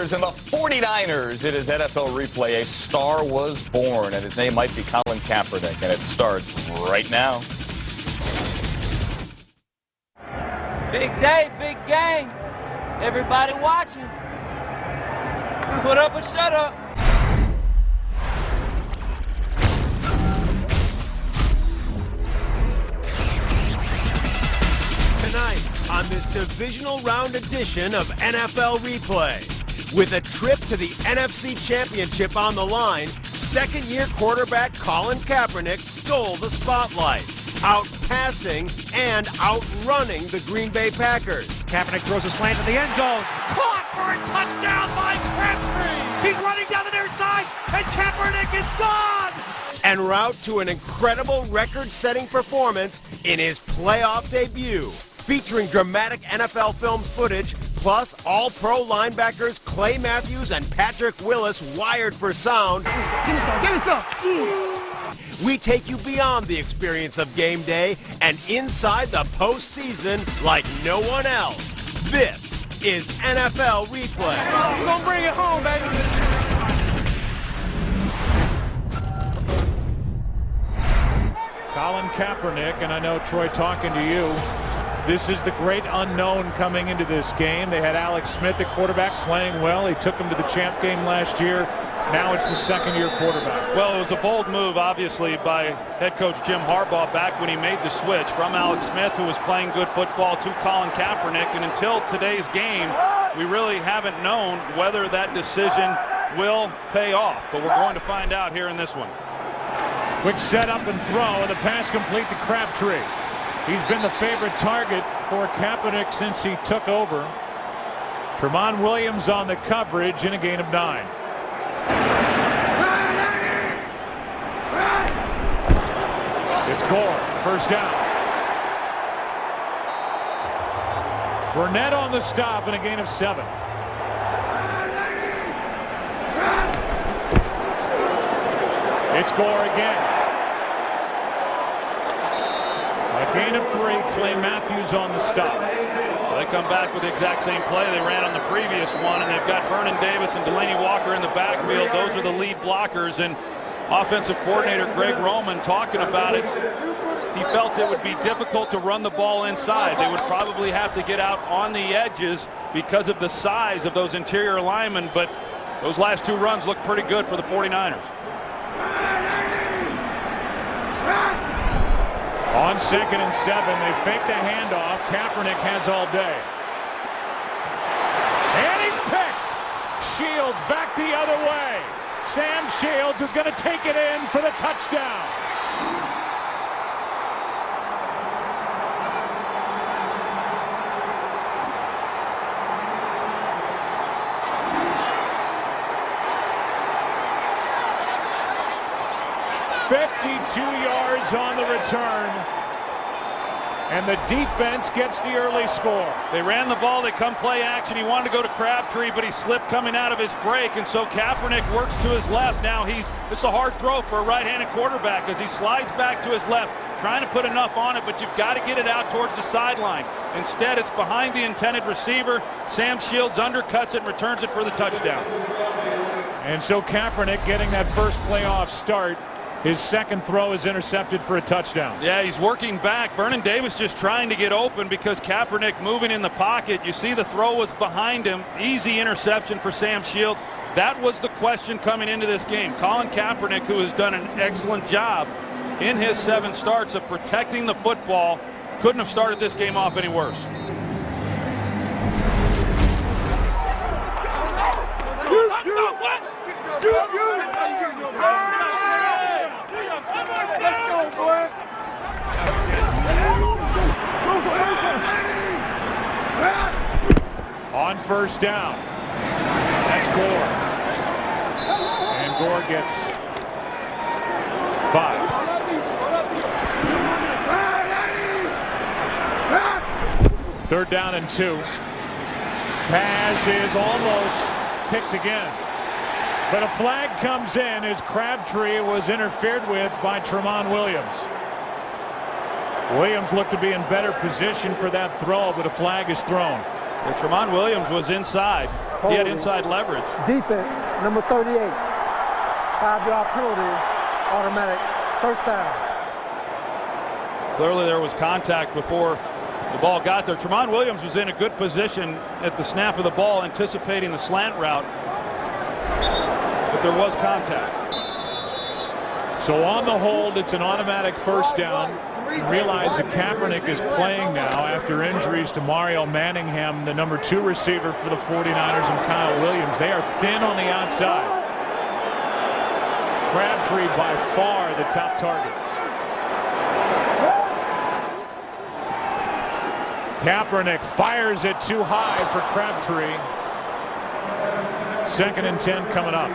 Packers and the 49ers. It is NFL replay. A star was born, and his name might be Colin Kaepernick, and it starts right now. Big day, big game. Everybody watching. Put up or shut up. Tonight on this divisional round edition of NFL Replay. With a trip to the NFC Championship on the line, second-year quarterback Colin Kaepernick stole the spotlight, out-passing and outrunning the Green Bay Packers. Kaepernick throws a slant to the end zone. Caught for a touchdown by Crabtree. He's running down the near side, and Kaepernick is gone. En route to an incredible record-setting performance in his playoff debut, featuring dramatic NFL Films footage, plus all-pro linebackers Clay Matthews and Patrick Willis wired for sound. Give me some. We take you beyond the experience of game day and inside the postseason like no one else. This is NFL Replay. We're gonna bring it home, baby. Colin Kaepernick, and I know, Troy, talking to you, this is the great unknown coming into this game. They had Alex Smith at quarterback playing well. He took him to the champ game last year. Now it's the second-year quarterback. Well, it was a bold move, obviously, by head coach Jim Harbaugh back when he made the switch from Alex Smith, who was playing good football, to Colin Kaepernick. And until today's game, we really haven't known whether that decision will pay off. But we're going to find out here in this one. Quick setup and throw, and the pass complete to Crabtree. He's been the favorite target for Kaepernick since he took over. Tramon Williams on the coverage in a gain of 9. It's Gore, first down. Burnett on the stop in a gain of 7. It's Gore again. A gain of 3, Clay Matthews on the stop. Well, they come back with the exact same play they ran on the previous one, and they've got Vernon Davis and Delaney Walker in the backfield. Those are the lead blockers, and offensive coordinator Greg Roman talking about it. He felt it would be difficult to run the ball inside. They would probably have to get out on the edges because of the size of those interior linemen, but those last 2 runs look pretty good for the 49ers. On 2nd and 7, they fake the handoff. Kaepernick has all day. And he's picked. Shields back the other way. Sam Shields is going to take it in for the touchdown. "52 yards on the return, and the defense gets the early score." They ran the ball, they come play action. He wanted to go to Crabtree, but he slipped coming out of his break, and so Kaepernick works to his left. Now it's a hard throw for a right-handed quarterback as he slides back to his left, trying to put enough on it, but you've got to get it out towards the sideline. Instead, it's behind the intended receiver. Sam Shields undercuts it and returns it for the touchdown. And so Kaepernick getting that first playoff start. His second throw is intercepted for a touchdown. Yeah, he's working back. Vernon Davis just trying to get open because Kaepernick moving in the pocket. You see the throw was behind him. Easy interception for Sam Shields. That was the question coming into this game. Colin Kaepernick, who has done an excellent job in his 7 starts of protecting the football, couldn't have started this game off any worse. On first down, that's Gore. And Gore gets 5. Third down and 2. Pass is almost picked again. But a flag comes in as Crabtree was interfered with by Tramon Williams. Williams looked to be in better position for that throw, but a flag is thrown. Well, Tramon Williams was inside. He had inside leverage. Defense, number 38. 5-yard penalty, automatic, first down. Clearly there was contact before the ball got there. Tramon Williams was in a good position at the snap of the ball, anticipating the slant route, but there was contact. So on the hold, it's an automatic first down. Realize that Kaepernick is playing now after injuries to Mario Manningham, the number 2 receiver for the 49ers, and Kyle Williams. They are thin on the outside. Crabtree by far the top target. Kaepernick fires it too high for Crabtree. 2nd and 10 coming up.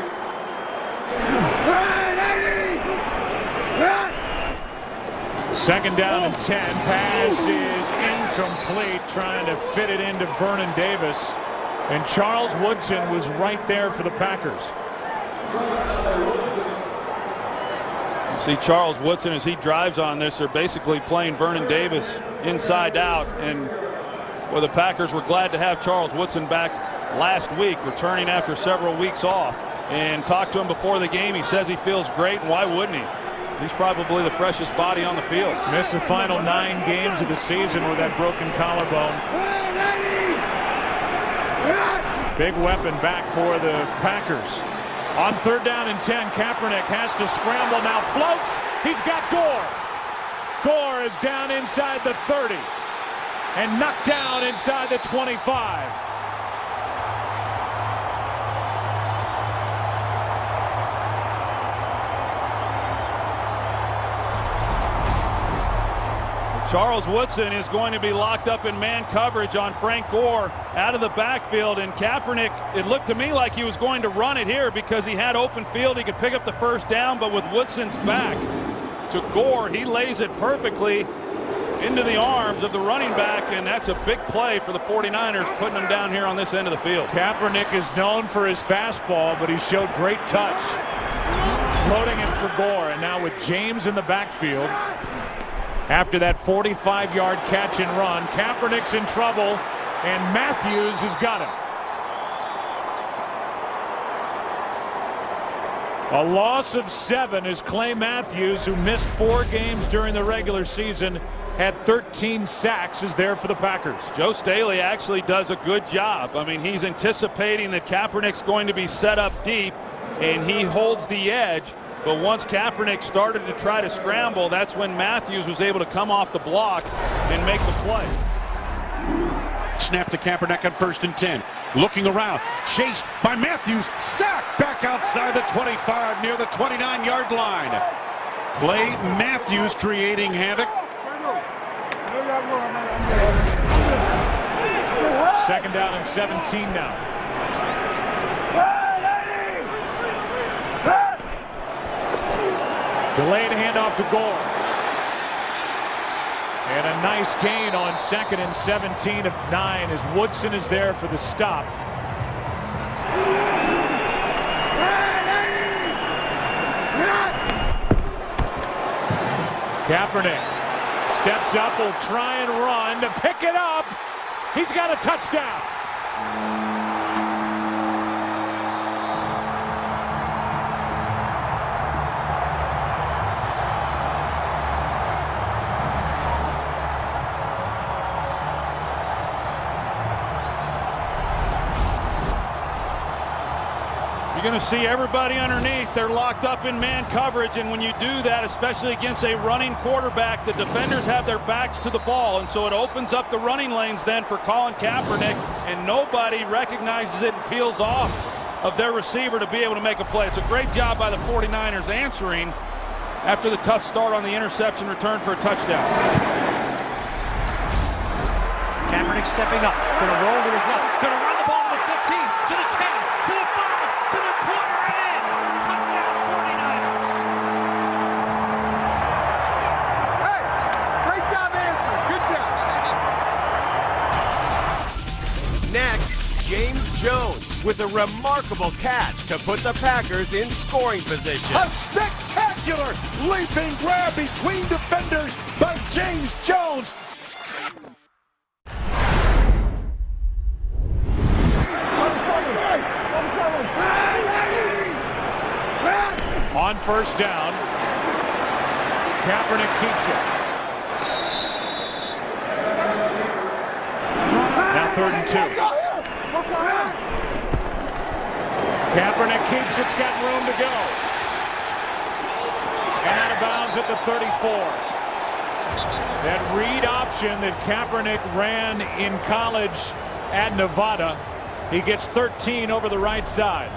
Second down and 10. Pass is incomplete, trying to fit it into Vernon Davis. And Charles Woodson was right there for the Packers. You see Charles Woodson as he drives on this. They're basically playing Vernon Davis inside out. And well, the Packers were glad to have Charles Woodson back last week, returning after several weeks off. And talked to him before the game. He says he feels great, and why wouldn't he? He's probably the freshest body on the field. Missed the final 9 games of the season with that broken collarbone. Big weapon back for the Packers. On 3rd down and 10, Kaepernick has to scramble now. Floats. He's got Gore. Gore is down inside the 30 and knocked down inside the 25. Charles Woodson is going to be locked up in man coverage on Frank Gore out of the backfield, and Kaepernick, it looked to me like he was going to run it here because he had open field. He could pick up the first down, but with Woodson's back to Gore, he lays it perfectly into the arms of the running back, and that's a big play for the 49ers, putting him down here on this end of the field. Kaepernick is known for his fastball, but he showed great touch. Floating it for Gore, and now with James in the backfield, after that 45-yard catch and run, Kaepernick's in trouble, and Matthews has got him. A loss of 7 is Clay Matthews, who missed 4 games during the regular season, had 13 sacks, is there for the Packers. Joe Staley actually does a good job. I mean, he's anticipating that Kaepernick's going to be set up deep, and he holds the edge. But once Kaepernick started to try to scramble, that's when Matthews was able to come off the block and make the play. Snap to Kaepernick on 1st and 10. Looking around, chased by Matthews, sacked back outside the 25 near the 29-yard line. Clay Matthews creating havoc. 2nd down and 17 now. Delayed handoff to Gore. And a nice gain on 2nd and 17 of 9 as Woodson is there for the stop. Kaepernick steps up, will try and run to pick it up. He's got a touchdown. You're going to see everybody underneath. They're locked up in man coverage, and when you do that, especially against a running quarterback, the defenders have their backs to the ball, and so it opens up the running lanes then for Colin Kaepernick, and nobody recognizes it and peels off of their receiver to be able to make a play. It's a great job by the 49ers answering after the tough start on the interception return for a touchdown. Kaepernick stepping up, going to roll to his left, going to run the ball to the 15, to the 10, to the 5, to the corner and in. Touchdown 49ers. Hey, great job answering. Good job. Next, James Jones with a remarkable catch to put the Packers in scoring position. A spectacular leaping grab between defenders by James Jones. On first down, Kaepernick keeps it. Now 3rd and 2. Kaepernick keeps it. It's got room to go. And out of bounds at the 34. That read option that Kaepernick ran in college at Nevada, he gets 13 over the right side.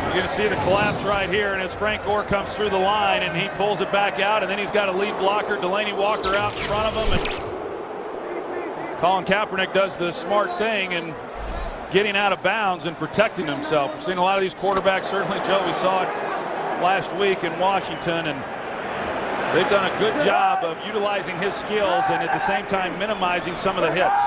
You're going to see the collapse right here, and as Frank Gore comes through the line and he pulls it back out, and then he's got a lead blocker, Delaney Walker, out in front of him, and Colin Kaepernick does the smart thing and getting out of bounds and protecting himself. We're seeing a lot of these quarterbacks. Certainly, Joe, we saw it last week in Washington, and they've done a good job of utilizing his skills and at the same time minimizing some of the hits.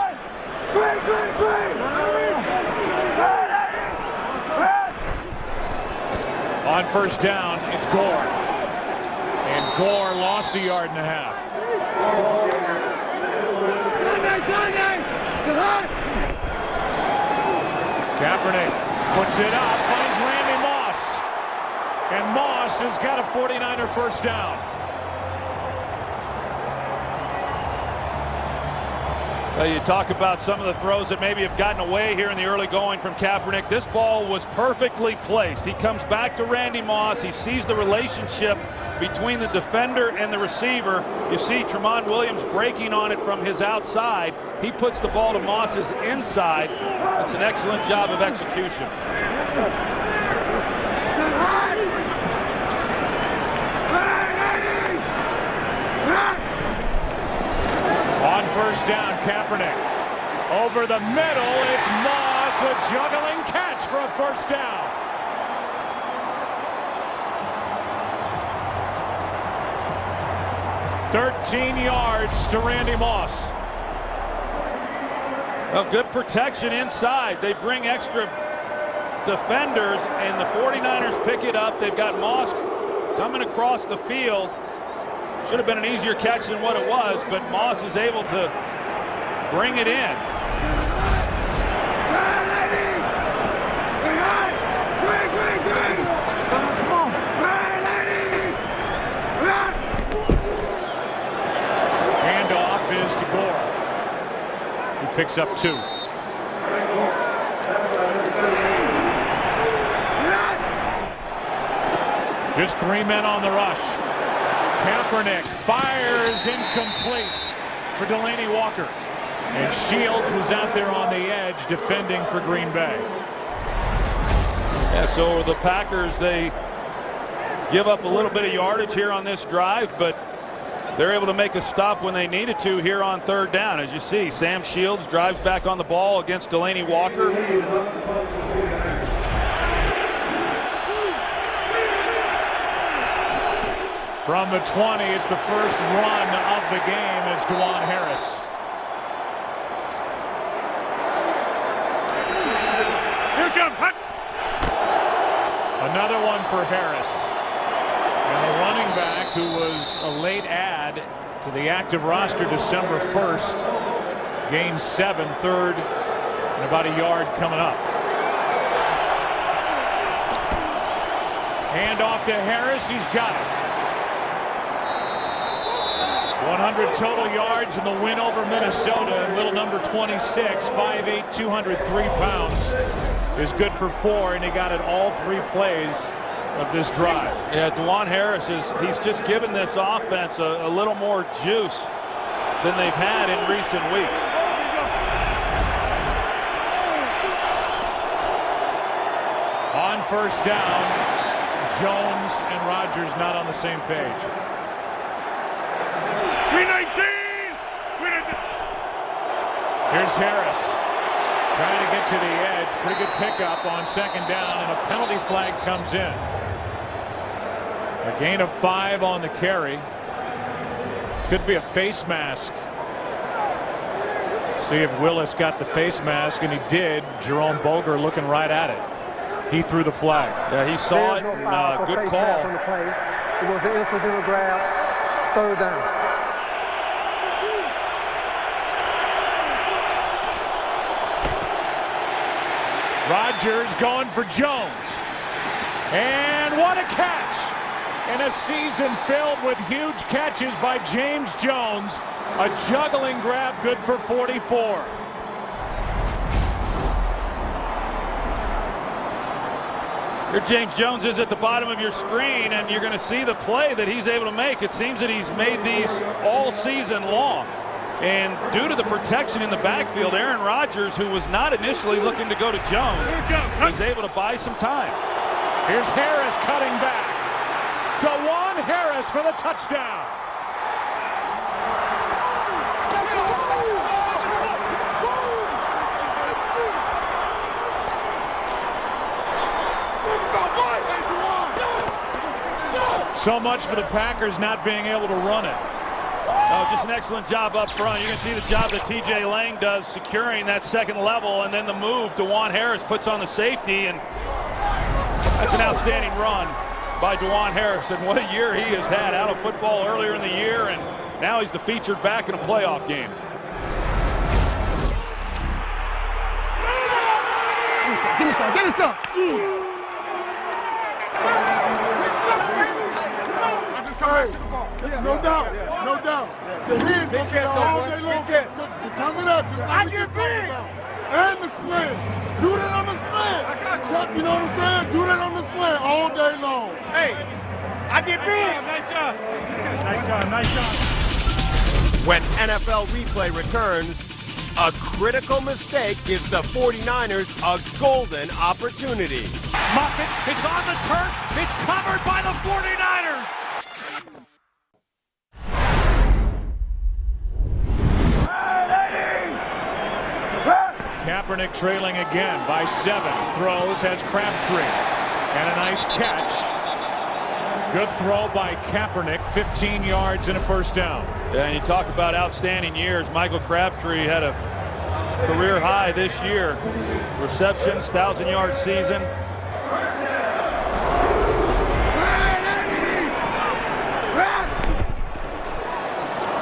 On first down, it's Gore. And Gore lost a yard and a half. Kaepernick puts it up, finds Randy Moss. And Moss has got a 49er first down. Well, you talk about some of the throws that maybe have gotten away here in the early going from Kaepernick. This ball was perfectly placed. He comes back to Randy Moss. He sees the relationship between the defender and the receiver. You see Tramon Williams breaking on it from his outside. He puts the ball to Moss's inside. It's an excellent job of execution. On first down, Kaepernick. Over the middle, it's Moss, a juggling catch for a first down. "13 yards to Randy Moss." Well, good protection inside. They bring extra defenders, and the 49ers pick it up. They've got Moss coming across the field. Should have been an easier catch than what it was, but Moss is able to bring it in. Handoff is to Gore, who picks up 2. Just 3 men on the rush. Kaepernick fires incomplete for Delaney Walker. And Shields was out there on the edge defending for Green Bay. Yeah, so the Packers, they give up a little bit of yardage here on this drive, but they're able to make a stop when they needed to here on 3rd down. As you see, Sam Shields drives back on the ball against Delaney Walker. From the 20, it's the first run of the game as DeJuan Harris. Here comes Hunt. Another one for Harris. And the running back, who was a late add to the active roster December 1st, gained 7, 3rd, and about a yard coming up. Hand off to Harris. He's got it. 100 total yards in the win over Minnesota, and little number 26, 5'8", 203 pounds, is good for 4, and he got it all 3 plays of this drive. Yeah, DeJuan Harris he's just given this offense a little more juice than they've had in recent weeks. On first down, Jones and Rodgers not on the same page. 319. Here's Harris trying to get to the edge. Pretty good pickup on 2nd down, and a penalty flag comes in. A gain of 5 on the carry. Could be a face mask. See if Willis got the face mask, and he did. Jerome Boger looking right at it. He threw the flag. Yeah, he saw it. No foul for Good face call. mask on the play. It was an incidental grab. 3rd down. Rodgers going for Jones. And what a catch in a season filled with huge catches by James Jones. A juggling grab, good for 44. Here James Jones is at the bottom of your screen, and you're going to see the play that he's able to make. It seems that he's made these all season long. And due to the protection in the backfield, Aaron Rodgers, who was not initially looking to go to Jones, was able to buy some time. Here's Harris cutting back. DeJuan Harris for the touchdown. So much for the Packers not being able to run it. Oh, just an excellent job up front. You can see the job that T.J. Lang does securing that second level, and then the move DeJuan Harris puts on the safety, and that's an outstanding run by DeJuan Harris. And what a year he has had out of football earlier in the year, and now he's the featured back in a playoff game. Give me some. Give me some. No doubt, no doubt. The hands gonna be all day long because of that. I get big. And the slam. Do that on the slam. I got you. You know what I'm saying? Do that on the slam all day long. Hey, I get big. Nice job. Nice job. Nice job. When NFL replay returns, a critical mistake gives the 49ers a golden opportunity. Muffet, it's on the turf. It's covered by the 49ers. Kaepernick trailing again by 7. Throws, has Crabtree. And a nice catch. Good throw by Kaepernick, 15 yards and a first down. Yeah, and you talk about outstanding years. Michael Crabtree had a career high this year. Receptions, 1,000-yard season.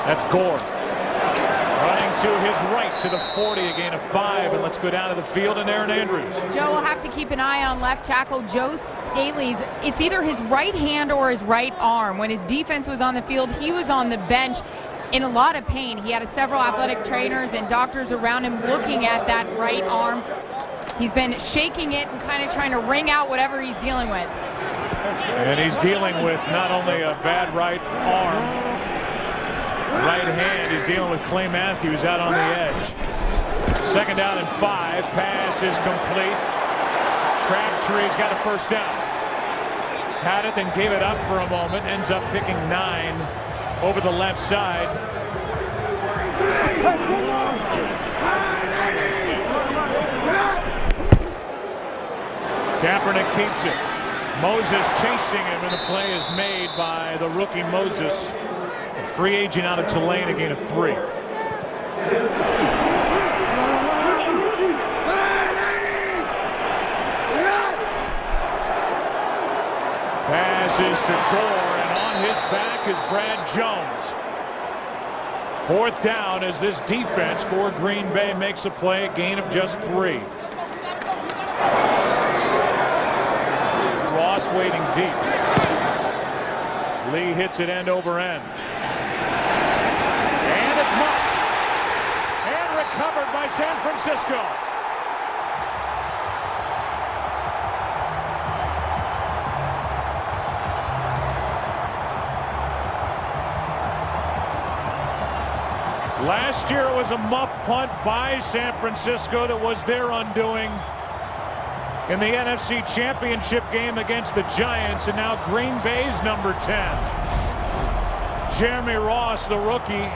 That's Gore. Running to his right to the 40, a gain of 5, and let's go down to the field and Aaron Andrews. Joe will have to keep an eye on left tackle Joe Staley's. It's either his right hand or his right arm. When his defense was on the field, he was on the bench in a lot of pain. He had several athletic trainers and doctors around him looking at that right arm. He's been shaking it and kind of trying to wring out whatever he's dealing with. And he's dealing with not only a bad right arm, right hand. He's dealing with Clay Matthews out on the edge. Second down and 5. Pass is complete. Crabtree's got a first down. Had it, then gave it up for a moment. Ends up picking 9 over the left side. Kaepernick keeps it. Moses chasing him, and the play is made by the rookie Moses. A free agent out of Tulane, a gain of 3. Passes to Gore, and on his back is Brad Jones. 4th down as this defense for Green Bay makes a play, a gain of just 3. Ross waiting deep. Lee hits it end over end. And it's muffed. And recovered by San Francisco. Last year it was a muffed punt by San Francisco that was their undoing in the NFC Championship game against the Giants, and now Green Bay's number 10. Jeremy Ross, the rookie,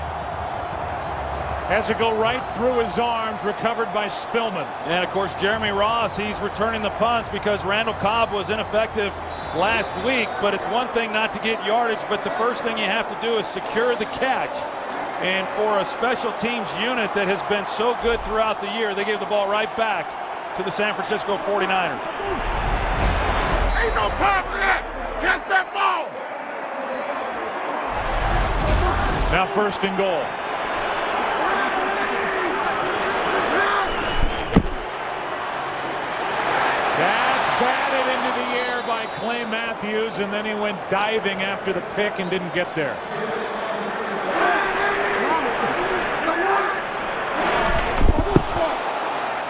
has to go right through his arms, recovered by Spillman. And of course, Jeremy Ross, he's returning the punts because Randall Cobb was ineffective last week. But it's one thing not to get yardage, but the first thing you have to do is secure the catch. And for a special teams unit that has been so good throughout the year, they gave the ball right back to the San Francisco 49ers. Ain't no time for that. Catch that ball. Now 1st and goal. That's batted into the air by Clay Matthews, and then he went diving after the pick and didn't get there.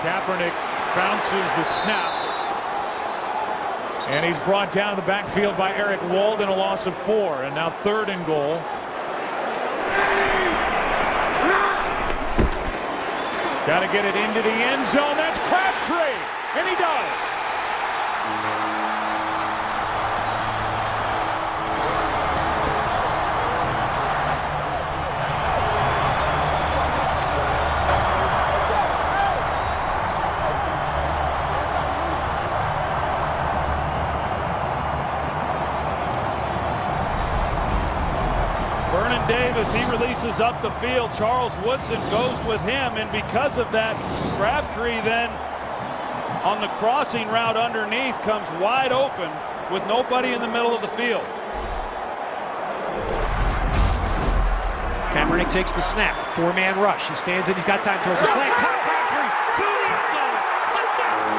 Kaepernick bounces the snap. And he's brought down to the backfield by Eric Wold and a loss of 4. And now 3rd and goal. Got to get it into the end zone. That's Crabtree. And he does. Davis, he releases up the field. Charles Woodson goes with him, and because of that, Crabtree then on the crossing route underneath comes wide open with nobody in the middle of the field. Kaepernick takes the snap. 4-man rush. He stands in. He's got time. Throws a slant. Caught Crabtree to the end zone. Touchdown.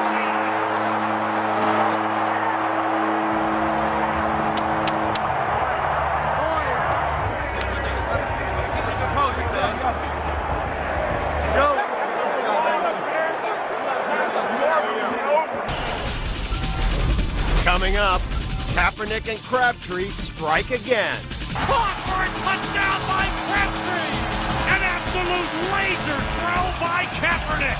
Coming up, Kaepernick and Crabtree strike again. Caught for a touchdown by Hey, Crabtree. An absolute laser throw by Kaepernick.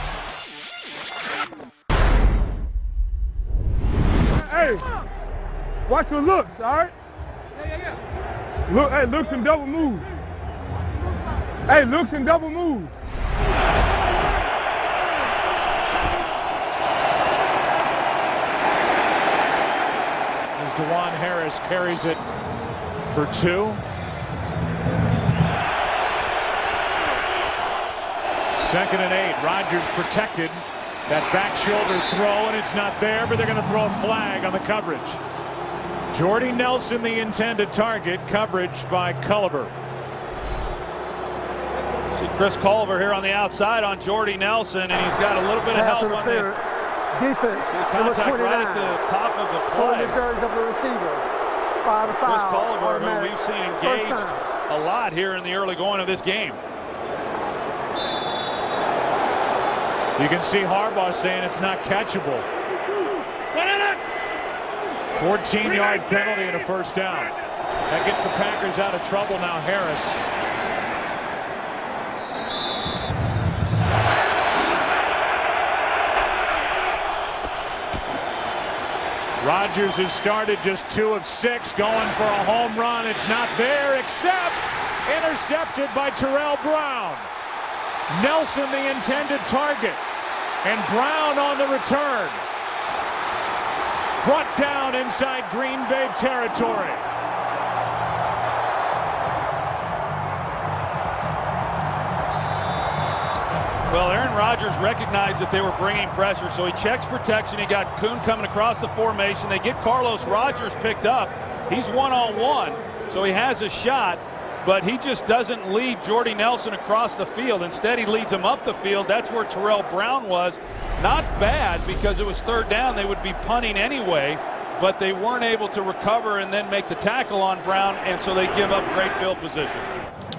watch your looks, all right? Yeah. Look, hey, looks and double move. Hey, looks and double move. DeJuan Harris carries it for 2. Second and 8. Rodgers protected. That back shoulder throw, and it's not there, but they're going to throw a flag on the coverage. Jordy Nelson, the intended target. Coverage by Culliver. See Chris Culliver here on the outside on Jordy Nelson, and he's got a little bit of help on the defense. Contact right at the top of the play. The jersey of the receiver. Spot a foul. Chris Culliver, who we've seen engaged a lot here in the early going of this game. You can see Harbaugh saying it's not catchable. 14-yard penalty and a first down. That gets the Packers out of trouble now. Harris. Rodgers has started just 2 of 6, going for a home run. It's not there, except intercepted by Terrell Brown. Nelson the intended target, and Brown on the return. Brought down inside Green Bay territory. Well, Aaron Rodgers recognized that they were bringing pressure, so he checks protection. He got Kuhn coming across the formation. They get Carlos Rodgers picked up. He's one-on-one, so he has a shot, but he just doesn't lead Jordy Nelson across the field. Instead, he leads him up the field. That's where Terrell Brown was. Not bad, because it was 3rd down. They would be punting anyway, but they weren't able to recover and then make the tackle on Brown, and so they give up great field position.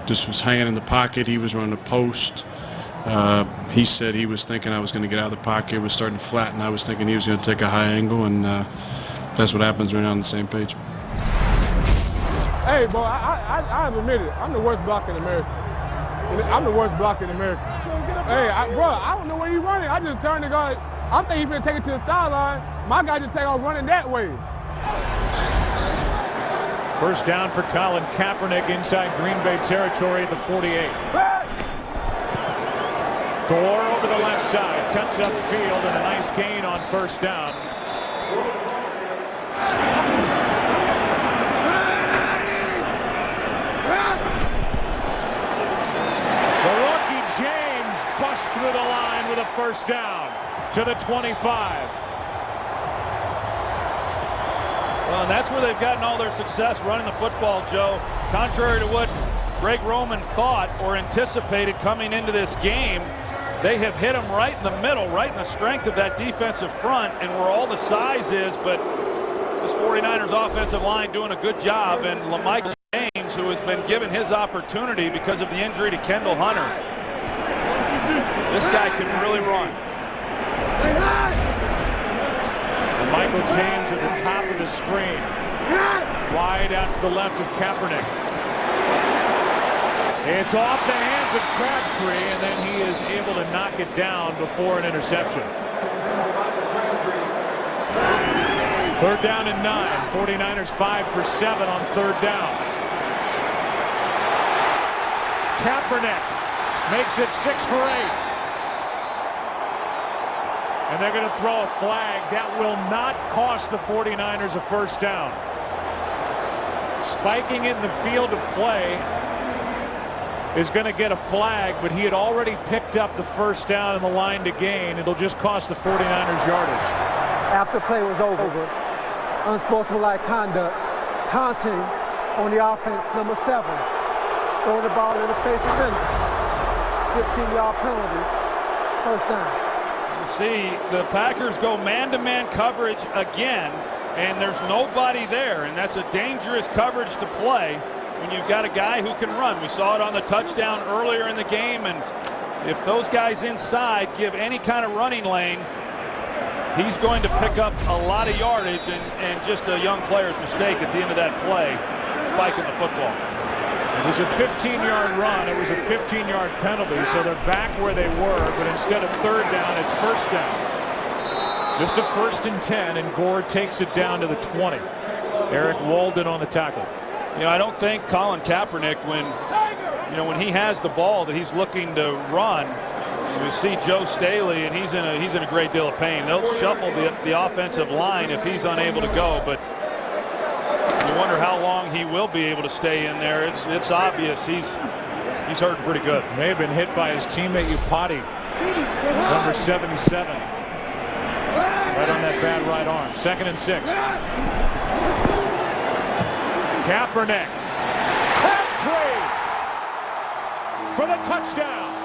Just was hanging in the pocket. He was running the post. He said he was thinking I was going to get out of the pocket. It was starting to flatten. I was thinking he was going to take a high angle, and that's what happens. We're not on the same page. Hey, boy, I have admitted, I'm the worst blocker in America. I'm the worst blocker in America. Hey, bro, I don't know where he's running. I just turned to go. I think he's going to take it to the sideline. My guy just take off running that way. First down for Colin Kaepernick inside Green Bay territory at the 48. Gore over the left side, cuts up field, and a nice gain on first down. The rookie James busts through the line with a first down to the 25. Well, and that's where they've gotten all their success running the football, Joe. Contrary to what Greg Roman thought or anticipated coming into this game, they have hit him right in the middle, right in the strength of that defensive front, and where all the size is. But this 49ers offensive line doing a good job, and LaMichael James, who has been given his opportunity because of the injury to Kendall Hunter. This guy can really run. Michael James at the top of the screen. Wide out to the left of Kaepernick. It's off the hands of Crabtree, and then he is able to knock it down before an interception. 3rd down and 9. 49ers 5 for 7 on 3rd down. Kaepernick makes it 6 for 8. And they're going to throw a flag. That will not cost the 49ers a 1st down. Spiking in the field of play is going to get a flag, but he had already picked up the 1st down in the line to gain. It'll just cost the 49ers yardage. After play was over, unsportsmanlike conduct, taunting on the offense, number 7. Throw the ball in the face of him. 15-yard penalty, 1st down. See, the Packers go man-to-man coverage again, and there's nobody there, and that's a dangerous coverage to play when you've got a guy who can run. We saw it on the touchdown earlier in the game, and if those guys inside give any kind of running lane, he's going to pick up a lot of yardage, and just a young player's mistake at the end of that play, spiking the football. It was a 15-yard run. It was a 15-yard penalty, so they're back where they were, but instead of 3rd down, it's 1st down. Just a 1st and 10, and Gore takes it down to the 20. Eric Walden on the tackle. You know, I don't think Colin Kaepernick, when he has the ball that he's looking to run, you see Joe Staley, and he's in a great deal of pain. They'll shuffle the offensive line if he's unable to go, but you wonder how long he will be able to stay in there. It's obvious he's hurting pretty good. May have been hit by his teammate Upati, number 77, right on that bad right arm. 2nd and 6. Kaepernick, Crabtree for the touchdown.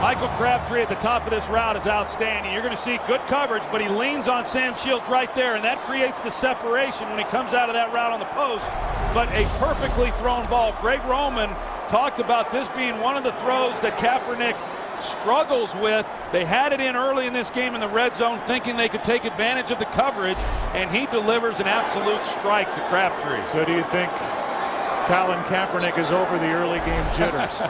Michael Crabtree at the top of this route is outstanding. You're going to see good coverage, but he leans on Sam Shields right there, and that creates the separation when he comes out of that route on the post. But a perfectly thrown ball. Greg Roman talked about this being one of the throws that Kaepernick struggles with. They had it in early in this game in the red zone, thinking they could take advantage of the coverage, and he delivers an absolute strike to Crabtree. So do you think Colin Kaepernick is over the early game jitters?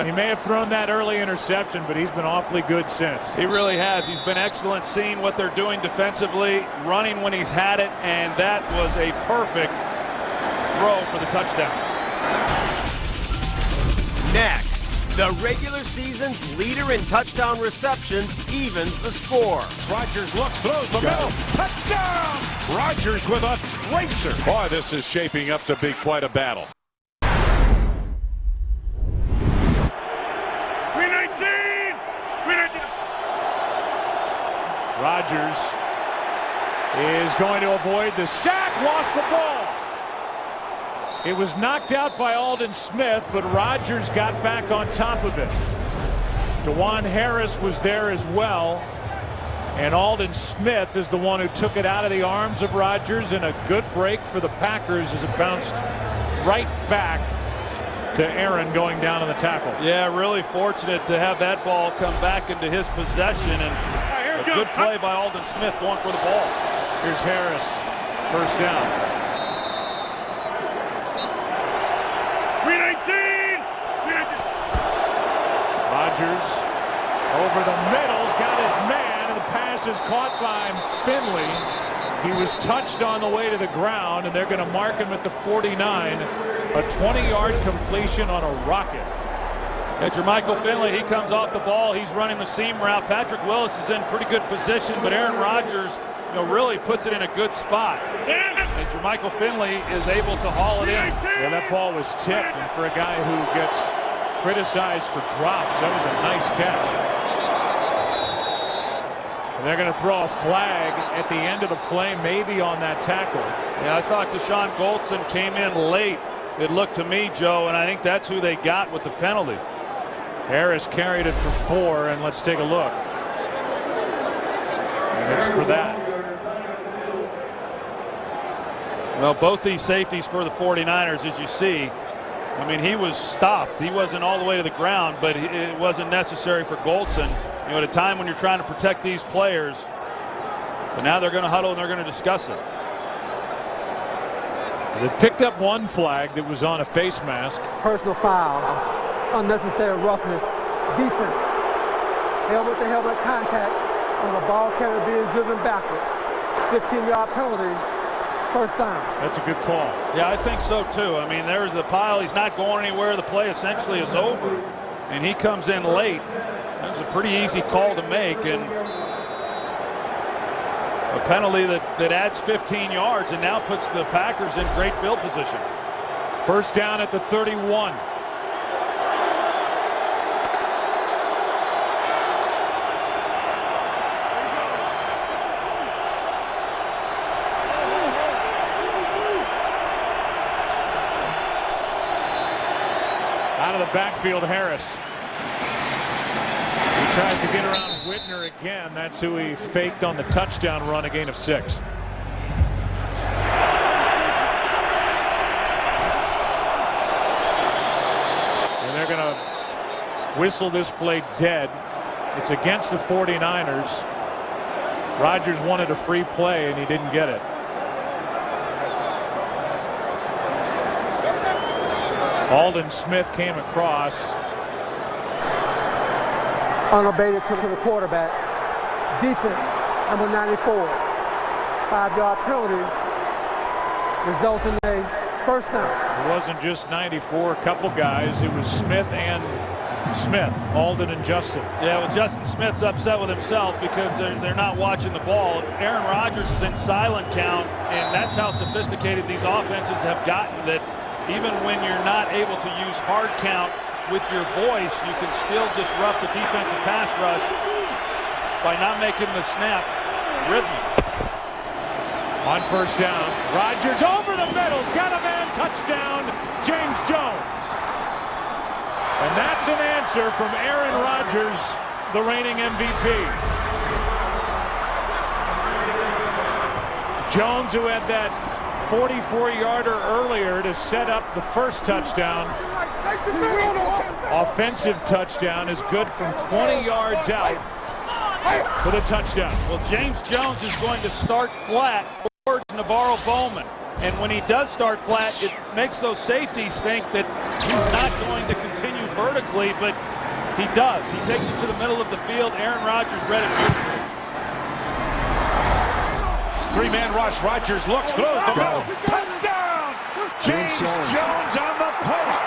He may have thrown that early interception, but he's been awfully good since. He really has. He's been excellent seeing what they're doing defensively, running when he's had it, and that was a perfect throw for the touchdown. Next, the regular season's leader in touchdown receptions evens the score. Rodgers looks, throws the middle, touchdown! Rodgers with a tracer. Boy, this is shaping up to be quite a battle. 319! Rodgers is going to avoid the sack, lost the ball. It was knocked out by Aldon Smith, but Rodgers got back on top of it. DeJuan Harris was there as well, and Aldon Smith is the one who took it out of the arms of Rodgers, and a good break for the Packers as it bounced right back to Aaron going down on the tackle. Yeah, really fortunate to have that ball come back into his possession, and a good play by Aldon Smith going for the ball. Here's Harris, 1st down. 319! Rodgers over the middle's got his man, and the pass is caught by Finley. He was touched on the way to the ground, and they're going to mark him at the 49. A 20-yard completion on a rocket. And Jermichael Finley, he comes off the ball. He's running the seam route. Patrick Willis is in pretty good position, but Aaron Rodgers, really puts it in a good spot. And Jermichael Finley is able to haul it in. Yeah, that ball was tipped, and for a guy who gets criticized for drops. That was a nice catch. And they're going to throw a flag at the end of the play, maybe on that tackle. Yeah, I thought Deshaun Goldson came in late. It looked to me, Joe, and I think that's who they got with the penalty. Harris carried it for 4, and let's take a look. And it's for that. Well, both these safeties for the 49ers, as you see, I mean, he was stopped. He wasn't all the way to the ground, but it wasn't necessary for Goldson. You know, at a time when you're trying to protect these players, but now they're going to huddle and they're going to discuss it. They picked up one flag that was on a face mask. Personal foul, unnecessary roughness, defense, helmet-to-helmet contact on a ball carrier being driven backwards. 15-yard penalty, first down. That's a good call. Yeah, I think so too. I mean, there's the pile. He's not going anywhere. The play essentially is over, and he comes in late. That was a pretty easy call to make, and a penalty that adds 15 yards and now puts the Packers in great field position. First down at the 31. Out of the backfield, Harris. He tries to get around Whitner again. That's who he faked on the touchdown run, a gain of 6. And they're going to whistle this play dead. It's against the 49ers. Rodgers wanted a free play, and he didn't get it. Aldon Smith came across. Unabated to the quarterback. Defense, number 94. 5-yard penalty, resulting in a first down. It wasn't just 94, a couple guys. It was Smith and Smith, Aldon and Justin. Yeah, well, Justin Smith's upset with himself because they're not watching the ball. Aaron Rodgers is in silent count, and that's how sophisticated these offenses have gotten, that even when you're not able to use hard count with your voice, you can still disrupt the defensive pass rush by not making the snap rhythmic. On first down, Rodgers over the middle's got a man, touchdown, James Jones. And that's an answer from Aaron Rodgers, the reigning MVP. Jones, who had that 44-yarder earlier to set up the first touchdown. Offensive touchdown is good from 20 yards out for the touchdown. Well, James Jones is going to start flat towards Navarro Bowman. And when he does start flat, it makes those safeties think that he's not going to continue vertically, but he does. He takes it to the middle of the field. Aaron Rodgers read it beautifully. Three-man rush. Rodgers looks, throws the middle. Touchdown! James Jones on the post.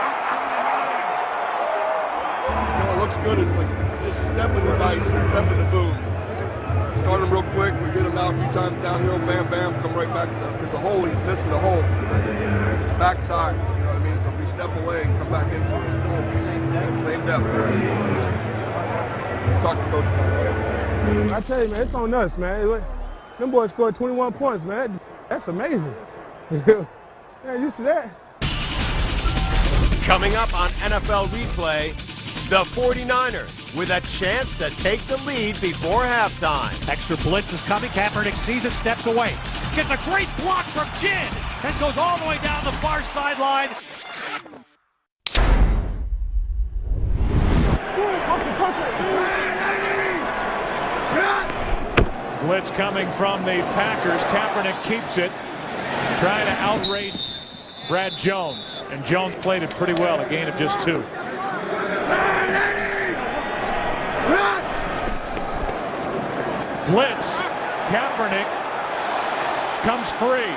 You know, it looks good. It's like just stepping the ice and stepping the boom. Start him real quick. We get him out a few times downhill. Bam, bam. Come right back to the, because the hole, he's missing the hole. It's backside. You know what I mean? So if we step away and come back into it, it's still the same depth. Same depth. Talk to Coach about that. I tell you, man, it's on us, man. Them boys scored 21 points, man. That's amazing. Man, you see that? Coming up on NFL Replay, the 49ers with a chance to take the lead before halftime. Extra blitz is coming. Kaepernick sees it, steps away. Gets a great block from Ginn and goes all the way down the far sideline. Blitz coming from the Packers. Kaepernick keeps it, trying to outrace Brad Jones. And Jones played it pretty well, a gain of just 2. Blitz. Kaepernick comes free.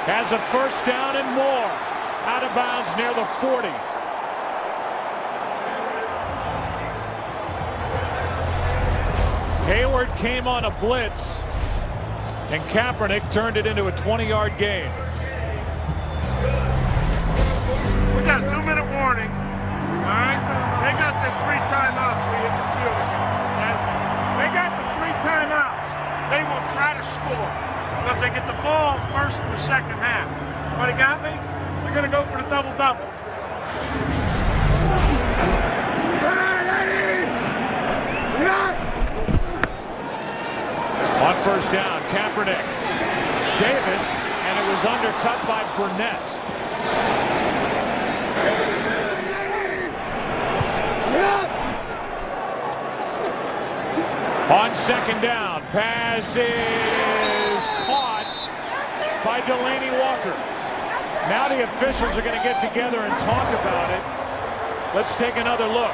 Has a first down and more. Out of bounds near the 40. Hayward came on a blitz, and Kaepernick turned it into a 20-yard gain. We got a 2-minute warning. All right? They got their 3 timeouts we hit the field again. They got the 3 timeouts. They will try to score because they get the ball first in the second half. Everybody got me? They're going to go for the double-double. On first down, Kaepernick. Davis, and it was undercut by Burnett. On second down, pass is caught by Delaney Walker. Now the officials are going to get together and talk about it. Let's take another look.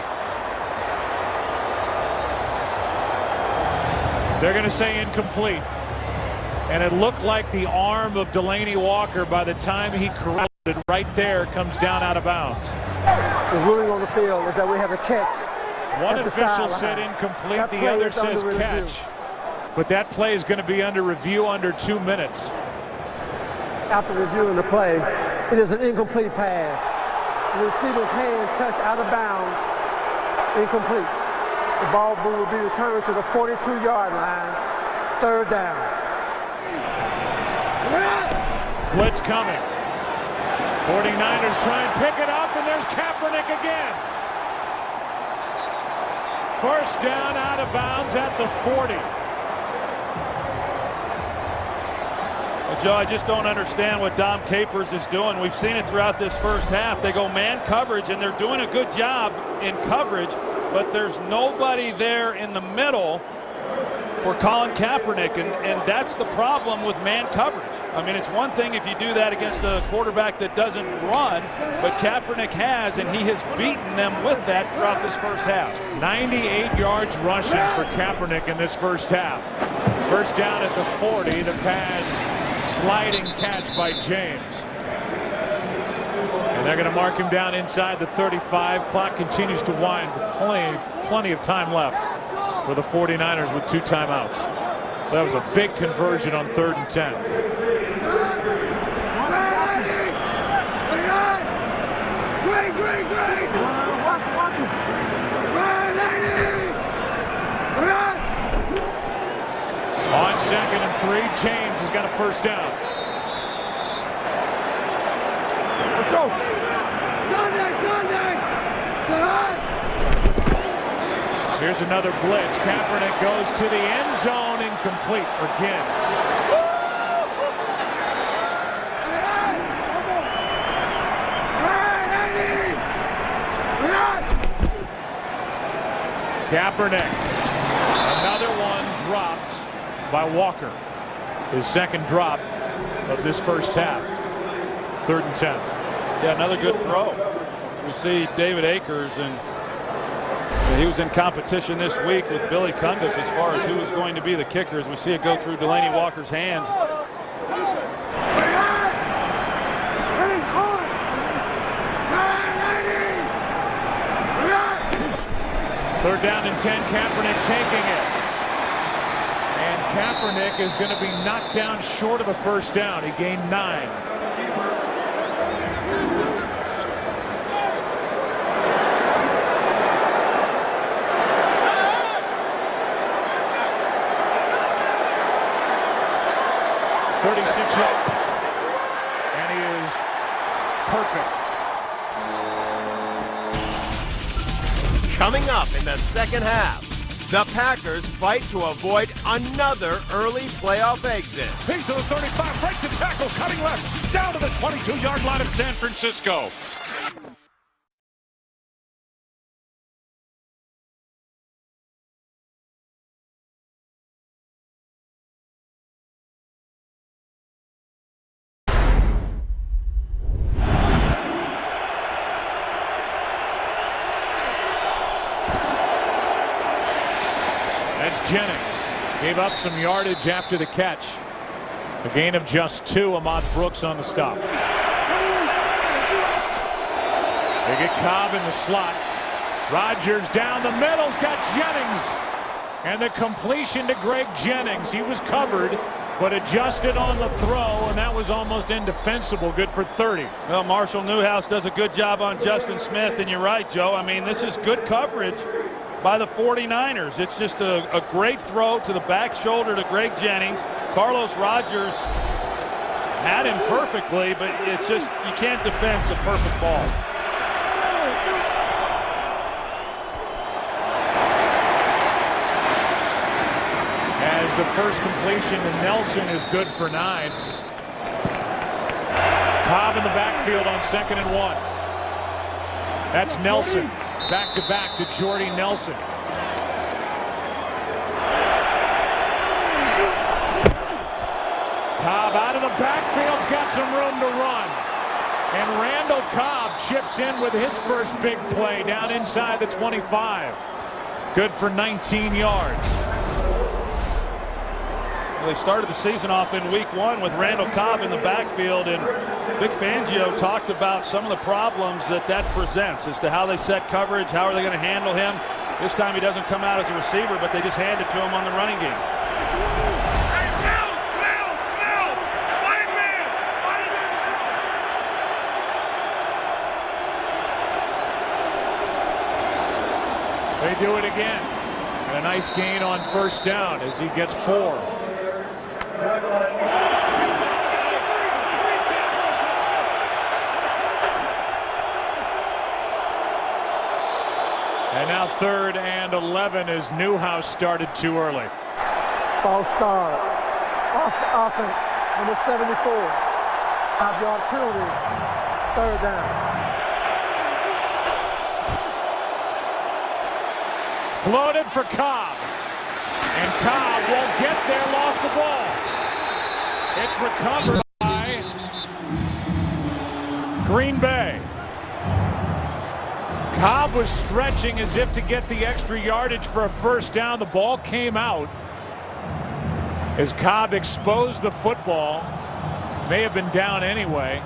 They're going to say incomplete. And it looked like the arm of Delaney Walker, by the time he corralled it right there, comes down out of bounds. The ruling on the field is that we have a catch. One official said incomplete, the other says catch. But that play is going to be under review under 2 minutes. After reviewing the play, it is an incomplete pass. The receiver's hand touched out of bounds, incomplete. The ball will be returned to the 42-yard line, 3rd down. Blitz coming. 49ers try and pick it up, and there's Kaepernick again. First down out of bounds at the 40. Well, Joe, I just don't understand what Dom Capers is doing. We've seen it throughout this first half. They go man coverage, and they're doing a good job in coverage, but there's nobody there in the middle for Colin Kaepernick, and that's the problem with man coverage. I mean, it's one thing if you do that against a quarterback that doesn't run, but Kaepernick has, and he has beaten them with that throughout this first half. 98 yards rushing for Kaepernick in this first half. First down at the 40, the pass, sliding catch by James. And they're going to mark him down inside the 35. Clock continues to wind, plenty of time left for the 49ers with 2 timeouts. That was a big conversion on 3rd and 10. On 2nd and 3, James has got a first down. Let's go. Here's another blitz. Kaepernick goes to the end zone, incomplete for Ginn. Kaepernick, another one dropped by Walker. His 2nd drop of this first half. 3rd and 10. Yeah, another good throw. We see David Akers, and he was in competition this week with Billy Cundiff as far as who was going to be the kicker, as we see it go through Delaney Walker's hands. Third down and 10, Kaepernick taking it. And Kaepernick is going to be knocked down short of a first down. He gained 9. Yards, and he is perfect. Coming up in the second half, the Packers fight to avoid another early playoff exit. He's to the 35, breaks the tackle, cutting left, down to the 22-yard line of San Francisco. Jennings gave up some yardage after the catch. A gain of just 2. Ahmad Brooks on the stop. They get Cobb in the slot. Rodgers down the middle's got Jennings. And the completion to Greg Jennings. He was covered but adjusted on the throw, and that was almost indefensible. Good for 30. Well, Marshall Newhouse does a good job on Justin Smith, and you're right, Joe. I mean, this is good coverage by the 49ers. It's just a great throw to the back shoulder to Greg Jennings. Carlos Rogers had him perfectly, but it's just you can't defense a perfect ball. As the first completion to Nelson is good for 9. Cobb in the backfield on 2nd and 1. That's Nelson. Back to back to Jordy Nelson. Cobb out of the backfield's got some room to run. And Randall Cobb chips in with his first big play down inside the 25. Good for 19 yards. They started the season off in week 1 with Randall Cobb in the backfield, and Vic Fangio talked about some of the problems that presents as to how they set coverage, how are they going to handle him. This time he doesn't come out as a receiver, but they just hand it to him on the running game. They do it again. And a nice gain on first down as he gets 4. And now 3rd and 11 as Newhouse started too early. False start. Offense, number 74. 5-yard penalty. 3rd down. Floated for Cobb. And Cobb won't get there, lost the ball. It's recovered by Green Bay. Cobb was stretching as if to get the extra yardage for a first down. The ball came out as Cobb exposed the football. May have been down anyway.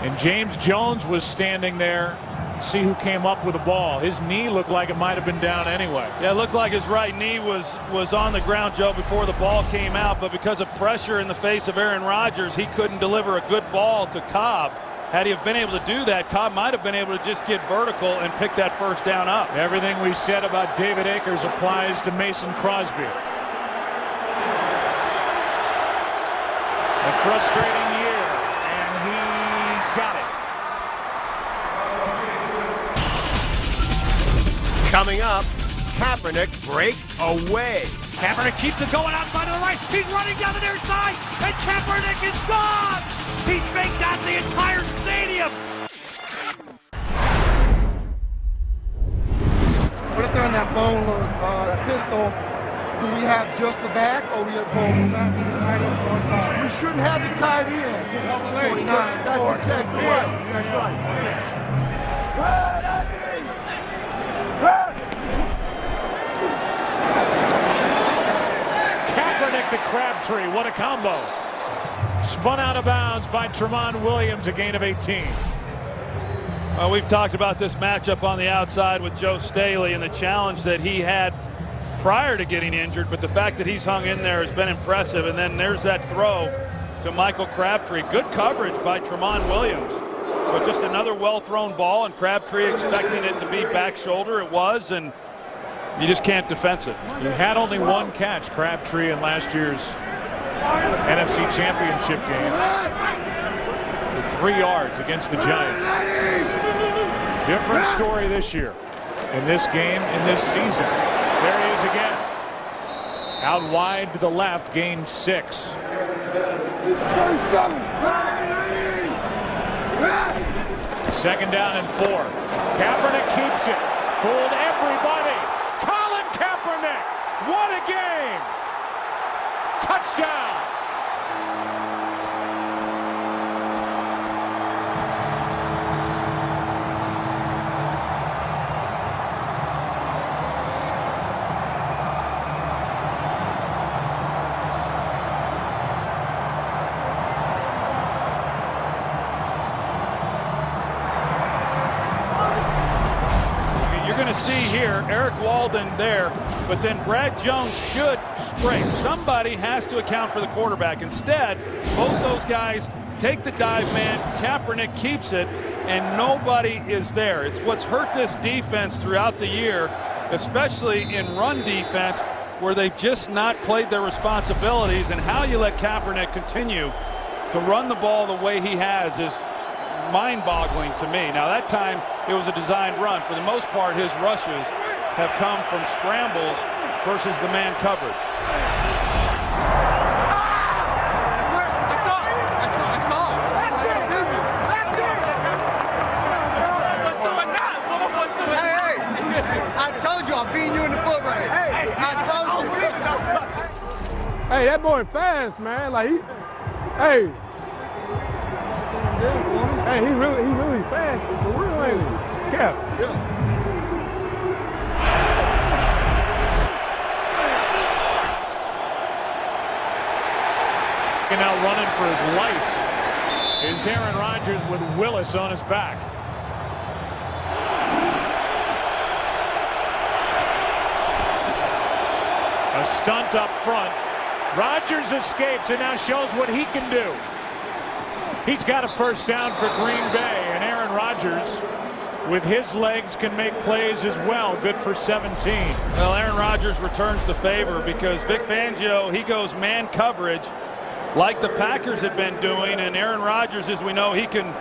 And James Jones was standing there. See who came up with the ball. His knee looked like it might have been down anyway. Yeah, it looked like his right knee was on the ground, Joe, before the ball came out, but because of pressure in the face of Aaron Rodgers, he couldn't deliver a good ball to Cobb. Had he have been able to do that, Cobb might have been able to just get vertical and pick that first down up. Everything we said about David Akers applies to Mason Crosby. A frustrating year, and he got it. Coming up, Kaepernick breaks away. Kaepernick keeps it going outside to the right. He's running down the near side, and Kaepernick is gone. He faked out the entire stadium. What if they're on that bone that pistol? Do we have just the back, or we have both the back and the tight end to one side? We shouldn't have the tight end. Just 49. That's exactly right. That's right. Kaepernick to Crabtree. What a combo. Spun out of bounds by Tramon Williams, a gain of 18. Well, we've talked about this matchup on the outside with Joe Staley and the challenge that he had prior to getting injured, but the fact that he's hung in there has been impressive. And then there's that throw to Michael Crabtree. Good coverage by Tramon Williams, but just another well-thrown ball, and Crabtree expecting it to be back shoulder. It was, and you just can't defense it. He had only one catch, Crabtree, in last year's NFC Championship game for 3 yards against the Giants. Different story this year in this game, in this season. There he is again. Out wide to the left, gained 6. Second down and 4. Kaepernick keeps it. Fooled everybody. Colin Kaepernick. What a game. Touchdown. see here, Eric Walden there, but then Brad Jones should scrape. Somebody has to account for the quarterback. Instead, both those guys take the dive man. Kaepernick keeps it, and nobody is there. It's what's hurt this defense throughout the year, especially in run defense, where they've just not played their responsibilities. And how you let Kaepernick continue to run the ball the way he has is mind-boggling to me. Now, that time it was a designed run. For the most part, his rushes have come from scrambles versus the man coverage. I told you I'm beating you in the foot race. I told you. Hey, that boy fast, man. Like he, hey, he really fast. For real, ain't he? Cap. Yeah. And now running for his life is Aaron Rodgers with Willis on his back. A stunt up front. Rodgers escapes and now shows what he can do. He's got a first down for Green Bay, and Aaron Rodgers, with his legs, can make plays as well. Good for 17. Well, Aaron Rodgers returns the favor because Vic Fangio, he goes man coverage like the Packers had been doing, and Aaron Rodgers, as we know, he can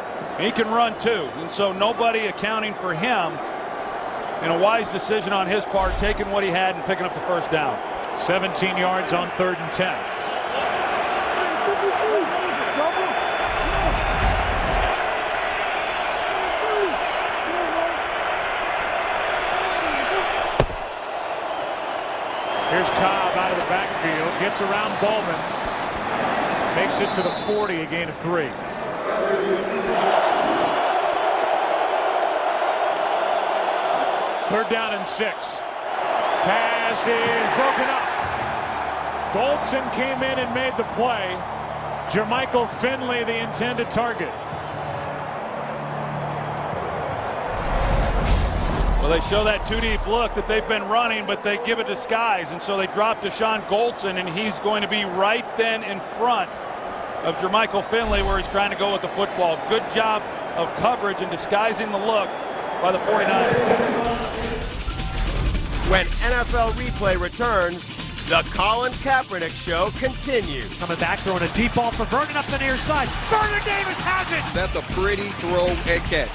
run too. And so nobody accounting for him, and a wise decision on his part, taking what he had and picking up the first down. 17 yards on 3rd and 10. Here's Cobb out of the backfield, gets around Bowman, makes it to the 40, a gain of 3. Third down and 6. Pass is broken up. Goldson came in and made the play. Jermichael Finley, the intended target. Well, they show that two-deep look that they've been running, but they give a disguise, and so they drop Deshaun Goldson, and he's going to be right then in front of Jermichael Finley where he's trying to go with the football. Good job of coverage and disguising the look by the 49ers. When NFL replay returns, the Colin Kaepernick Show continues. Coming back, throwing a deep ball for Vernon up the near side. Vernon Davis has it! That's a pretty throw and catch.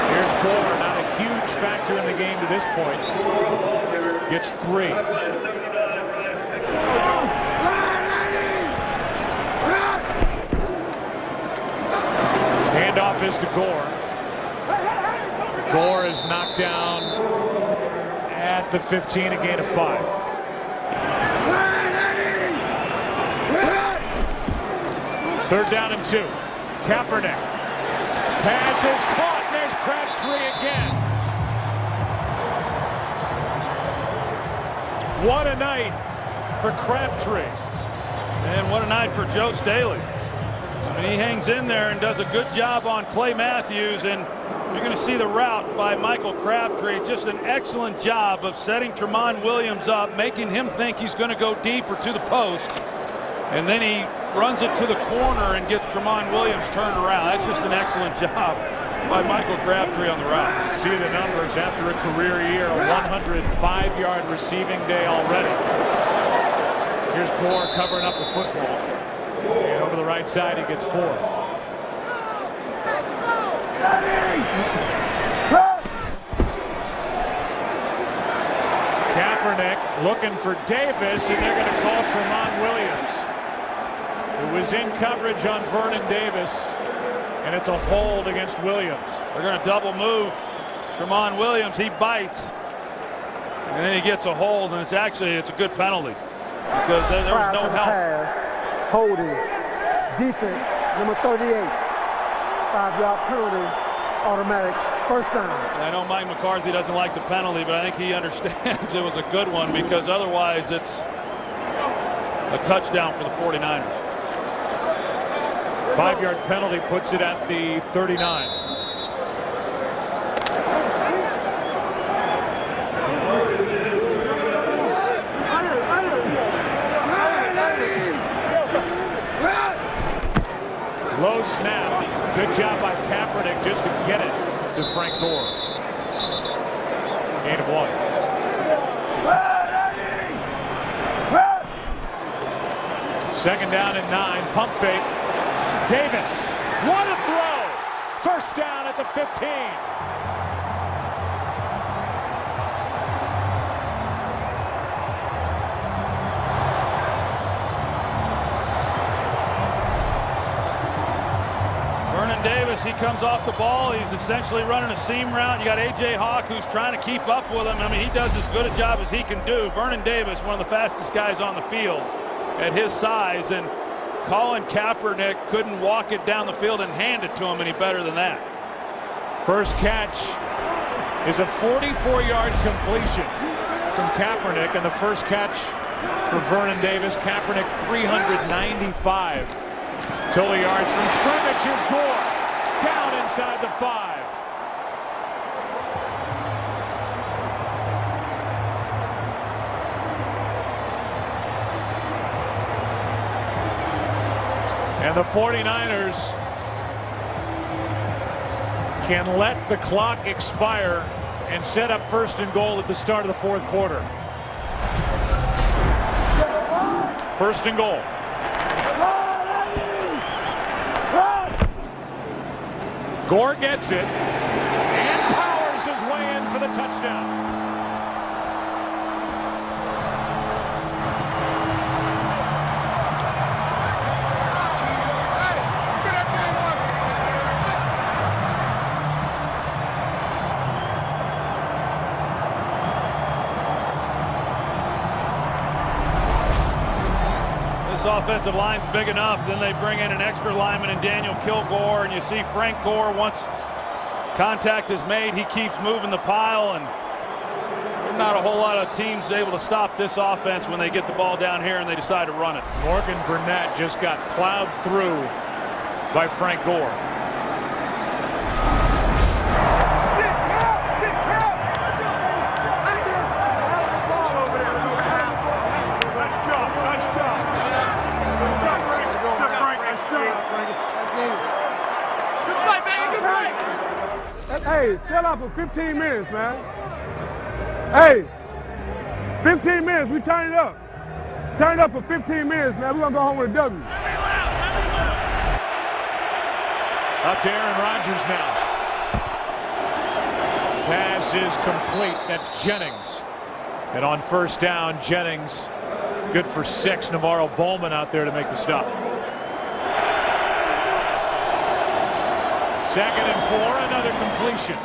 Here's Gore, not a huge factor in the game to this point. Gets 3. Handoff is to Gore. Gore is knocked down at the 15, a gain of 5. Third down and 2. Kaepernick. Pass is caught. There's Crabtree again. What a night for Crabtree. And what a night for Joe Staley. I mean, he hangs in there and does a good job on Clay Matthews, and you're going to see the route by Michael Crabtree. Just an excellent job of setting Tramon Williams up, making him think he's going to go deep or to the post, and then he runs it to the corner and gets Tramon Williams turned around. That's just an excellent job by Michael Crabtree on the route. See the numbers after a career year, a 105-yard receiving day already. Here's Gore covering up the football. And over the right side, he gets 4. Kaepernick looking for Davis, and they're going to call Tramon Williams, who was in coverage on Vernon Davis, and it's a hold against Williams. They're going to double move Tramon Williams. He bites, and then he gets a hold, and it's a good penalty because there was no help. Pass, holding, defense, number 38, 5-yard penalty, automatic first down. I know Mike McCarthy doesn't like the penalty, but I think he understands it was a good one because otherwise it's a touchdown for the 49ers. 5-yard penalty puts it at the 39. Low snap. Good job by Kaepernick just to get it to Frank Gore. Gain of 1. Second down and 9. Pump fake. Davis. What a throw. First down at the 15. Davis, he comes off the ball. He's essentially running a seam route. You got A.J. Hawk, who's trying to keep up with him. I mean, he does as good a job as he can do. Vernon Davis, one of the fastest guys on the field at his size, and Colin Kaepernick couldn't walk it down the field and hand it to him any better than that. First catch is a 44-yard completion from Kaepernick, and the first catch for Vernon Davis. Kaepernick 395 total yards from scrimmage. Here's Gore down inside the 5. And the 49ers can let the clock expire and set up 1st and goal at the start of the 4th quarter. 1st and goal. Gore gets it and powers his way in for the touchdown. Offensive line's big enough. Then they bring in an extra lineman in Daniel Kilgore, and you see Frank Gore, once contact is made, he keeps moving the pile, and not a whole lot of teams able to stop this offense when they get the ball down here and they decide to run it. Morgan Burnett just got plowed through by Frank Gore. Hey, sell out for 15 minutes, man. Hey, 15 minutes, we turn it up. Turn it up for 15 minutes, man. We're going to go home with a W. Up to Aaron Rodgers now. Pass is complete. That's Jennings. And on 1st down, Jennings good for 6. Navarro Bowman out there to make the stop. 2nd and 4, another completion.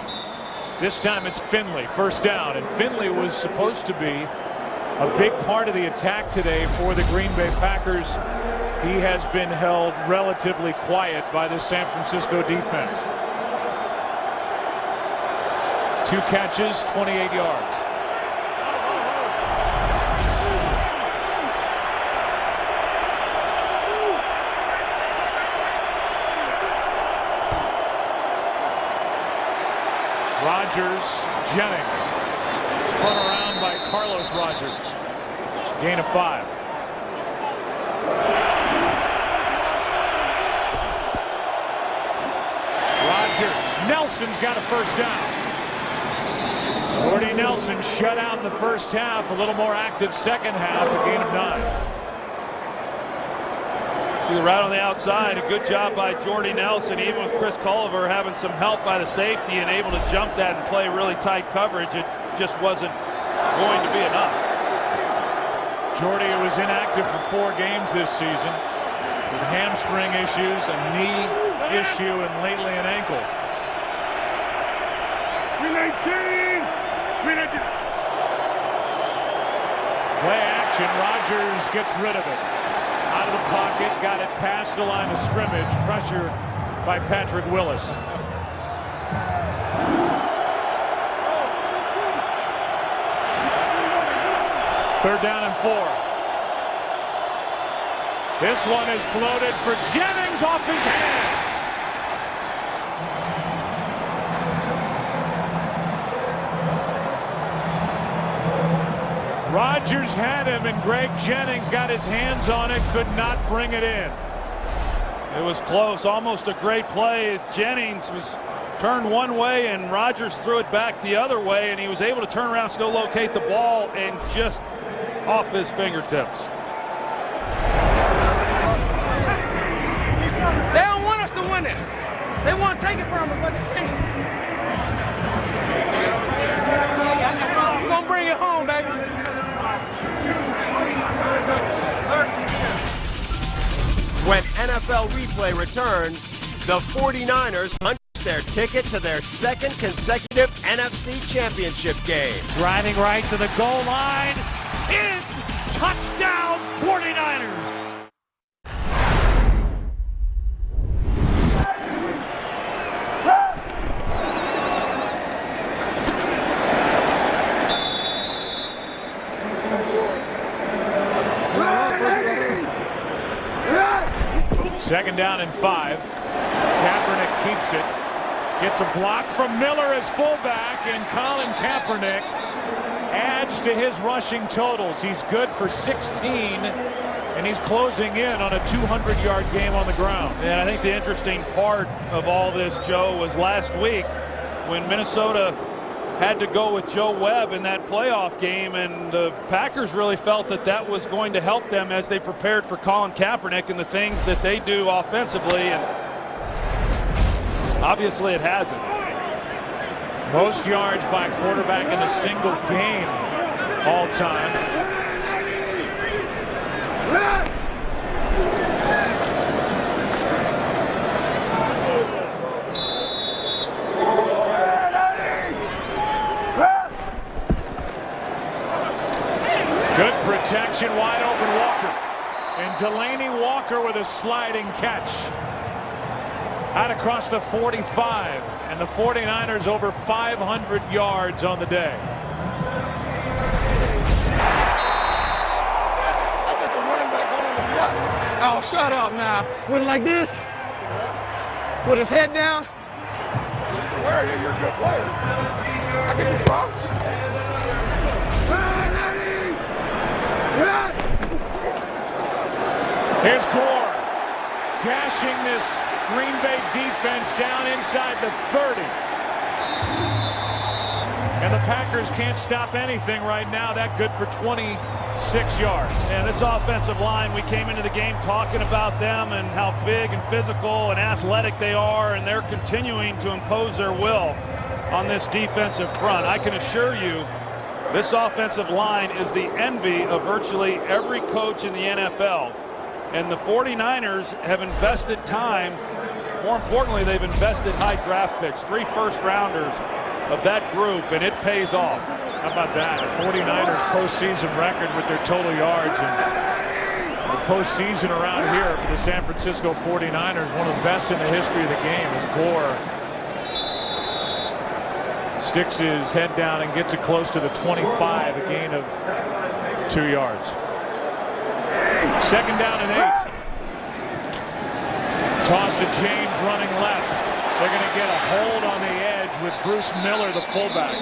This time it's Finley, 1st down, and Finley was supposed to be a big part of the attack today for the Green Bay Packers. He has been held relatively quiet by the San Francisco defense. 2 catches, 28 yards. Rodgers, Jennings, spun around by Carlos Rodgers. Gain of 5. Rodgers, Nelson's got a 1st down. Jordy Nelson shut out in the 1st half, a little more active 2nd half, a gain of 9. See the route on the outside, a good job by Jordy Nelson, even with Chris Culliver having some help by the safety and able to jump that and play really tight coverage. It just wasn't going to be enough. Jordy was inactive for 4 games this season with hamstring issues, a knee issue, and lately an ankle. Play action, Rodgers gets rid of it. Out of the pocket, got it past the line of scrimmage. Pressure by Patrick Willis. Third down and 4. This one is floated for Jennings off his hands. Rodgers had him, and Greg Jennings got his hands on it, could not bring it in. It was close, almost a great play. Jennings was turned one way, and Rodgers threw it back the other way, and he was able to turn around, still locate the ball, and just off his fingertips. They don't want us to win it. They want to take it from us, but they can't. We're going to bring it home, baby. When NFL replay returns, the 49ers punch their ticket to their second consecutive NFC Championship game. Driving right to the goal line. In. Touchdown 49ers. Second down and 5. Kaepernick keeps it. Gets a block from Miller as fullback, and Colin Kaepernick adds to his rushing totals. He's good for 16, and he's closing in on a 200-yard game on the ground. And I think the interesting part of all this, Joe, was last week when Minnesota had to go with Joe Webb in that playoff game, and the Packers really felt that that was going to help them as they prepared for Colin Kaepernick and the things that they do offensively, and obviously it hasn't. Most yards by quarterback in a single game all time. Good protection, wide open Walker. And Delaney Walker with a sliding catch. Out across the 45, and the 49ers over 500 yards on the day. Oh, shut up now. With it like this? With his head down? Where are you? You're a good player. I get the props. Here's Gore, gashing this Green Bay defense down inside the 30. And the Packers can't stop anything right now. That good for 26 yards. And this offensive line, we came into the game talking about them and how big and physical and athletic they are, and they're continuing to impose their will on this defensive front. I can assure you, this offensive line is the envy of virtually every coach in the NFL. And the 49ers have invested time. More importantly, they've invested high draft picks, 3 first-rounders of that group, and it pays off. How about that? The 49ers postseason record with their total yards, and the postseason around here for the San Francisco 49ers, one of the best in the history of the game, as Gore sticks his head down and gets it close to the 25, a gain of 2 yards. Second down and 8. Toss to James running left. They're going to get a hold on the edge with Bruce Miller, the fullback.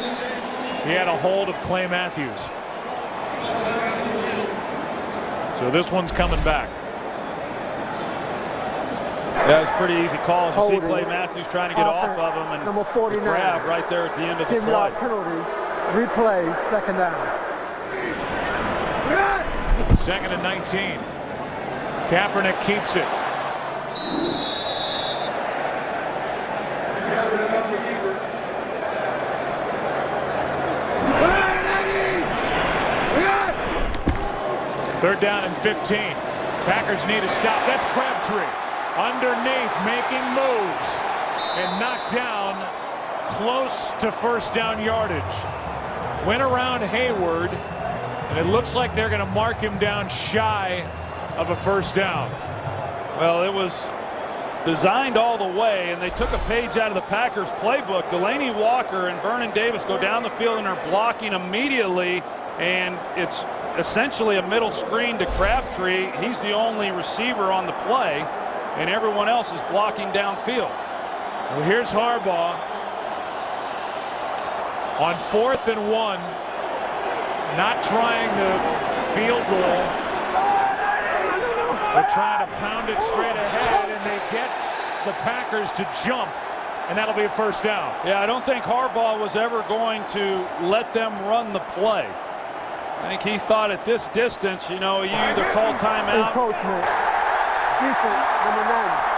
He had a hold of Clay Matthews. So this one's coming back. That was a pretty easy call. As you see Clay Matthews trying to get off of him, and number 49, grab right there at the end of the play. 10-yard penalty. Replay, second down. Second and 19. Kaepernick keeps it. Third down and 15. Packers need a stop. That's Crabtree. Underneath, making moves. And knocked down close to first down yardage. Went around Hayward. And it looks like they're going to mark him down shy of a first down. Well, it was designed all the way, and they took a page out of the Packers playbook. Delaney Walker and Vernon Davis go down the field and are blocking immediately, and it's essentially a middle screen to Crabtree. He's the only receiver on the play, and everyone else is blocking downfield. Well, here's Harbaugh on 4th and 1, not trying the field goal. They're trying to pound it straight ahead, and they get the Packers to jump, and that'll be a first down. Yeah, I don't think Harbaugh was ever going to let them run the play. I think he thought at this distance, you know, you either call timeout. Encroachment. Defense, number 90.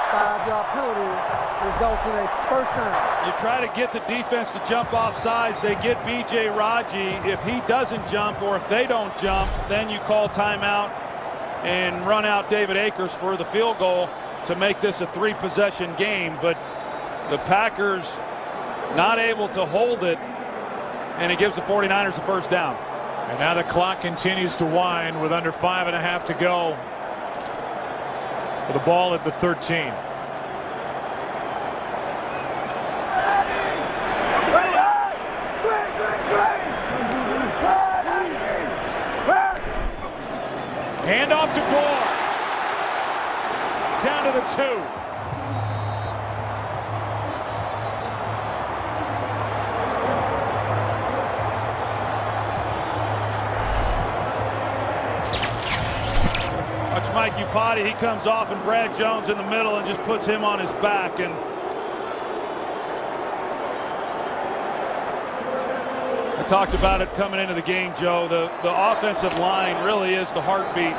5-yard penalty results in a first down. You try to get the defense to jump off sides. They get B.J. Raji. If he doesn't jump or if they don't jump, then you call timeout and run out David Akers for the field goal to make this a 3-possession game. But the Packers not able to hold it, and it gives the 49ers a first down. And now the clock continues to wind with under 5.5 to go. With the ball at the 13. Hand off to Gore. Down to the 2. Watch Mike Upati. He comes off, and Brad Jones in the middle and just puts him on his back. And I talked about it coming into the game, Joe. The offensive line really is the heartbeat,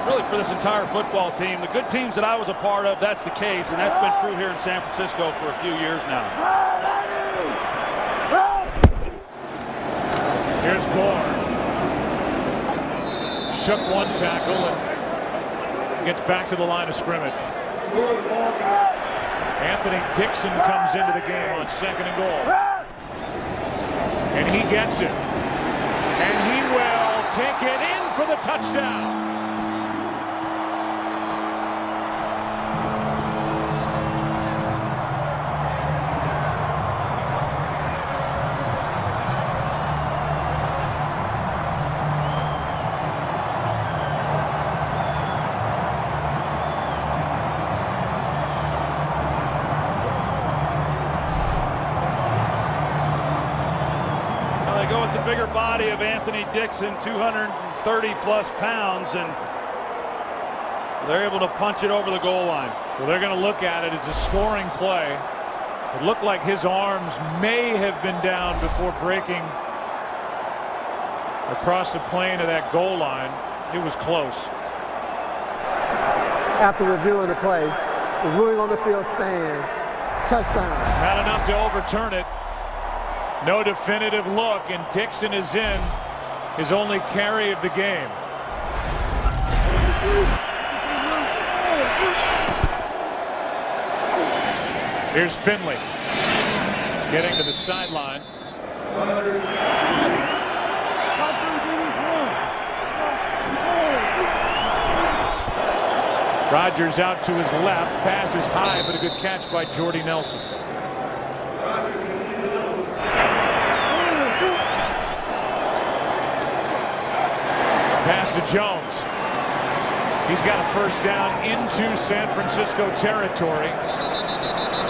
really, for this entire football team. The good teams that I was a part of, that's the case, and that's been true here in San Francisco for a few years now. Here's Gore. Shook one tackle and gets back to the line of scrimmage. Anthony Dixon comes into the game on 2nd and goal. And he gets it. And he will take it in for the touchdown. Bigger body of Anthony Dixon, 230-plus pounds, and they're able to punch it over the goal line. Well, they're going to look at it as a scoring play. It looked like his arms may have been down before breaking across the plane of that goal line. It was close. After reviewing the play, the ruling on the field stands. Touchdown. Not enough to overturn it. No definitive look, and Dixon is in his only carry of the game. Here's Finley getting to the sideline. Rodgers out to his left. Pass is high, but a good catch by Jordy Nelson. Pass to Jones. He's got a first down into San Francisco territory.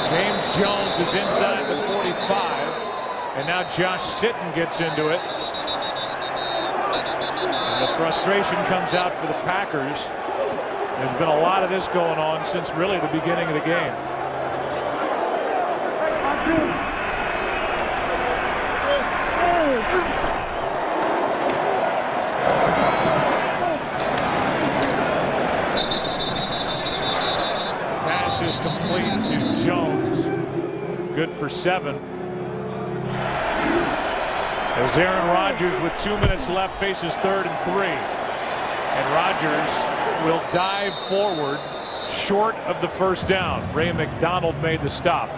James Jones is inside the 45. And now Josh Sitton gets into it. And the frustration comes out for the Packers. There's been a lot of this going on since really the beginning of the game. Pass is complete to Jones. Good for 7. As Aaron Rodgers, with 2 minutes left, faces 3rd and 3. And Rodgers will dive forward short of the first down. Ray McDonald made the stop.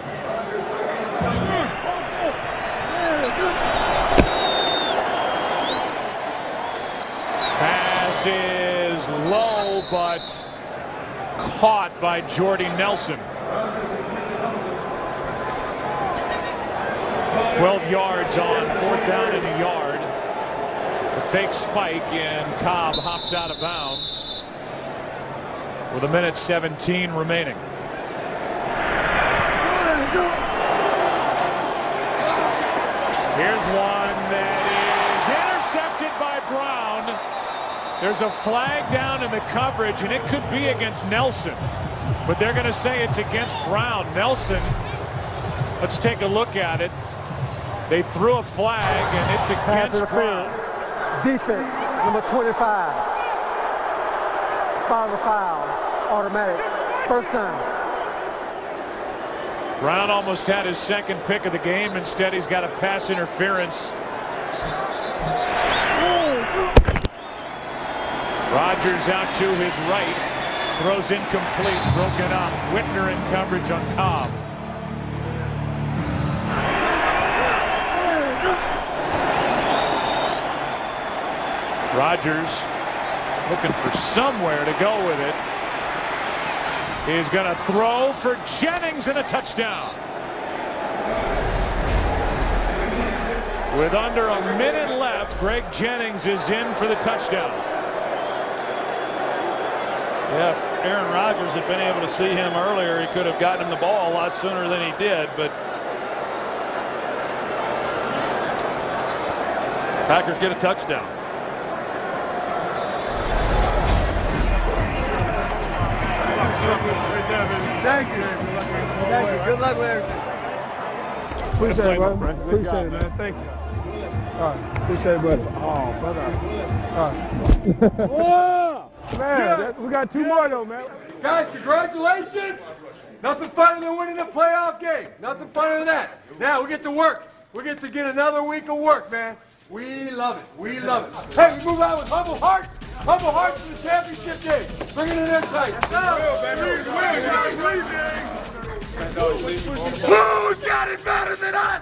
Pass is low, but caught by Jordy Nelson. 12 yards on 4th down and a yard. The fake spike, and Cobb hops out of bounds with 1:17 remaining. Here's one that is intercepted by Brown. There's a flag down in the coverage, and it could be against Nelson, but they're going to say it's against Brown. Nelson, let's take a look at it. They threw a flag, and it's against Brown. Defense, number 25. Spot of the foul, automatic, first down. Brown almost had his second pick of the game. Instead, he's got a pass interference. Rodgers out to his right. Throws incomplete, broken up. Whitner in coverage on Cobb. Rodgers looking for somewhere to go with it. He's going to throw for Jennings and a touchdown. With under a minute left, Greg Jennings is in for the touchdown. Yeah, if Aaron Rodgers had been able to see him earlier, he could have gotten him the ball a lot sooner than he did, but Packers get a touchdown. Thank you. Thank you. Good luck with everything. Appreciate it, brother. Appreciate it, man. Thank you. All right. Appreciate it, brother. Oh, brother. All right. Man, we got two more, though, man. Guys, congratulations. Nothing funner than winning a playoff game. Nothing funner than that. Now we get to work. We get to get another week of work, man. We love it. We love it. Hey, we move out with humble hearts. Humble hearts to the championship game. Bring it in there tight. Who's got it better than I?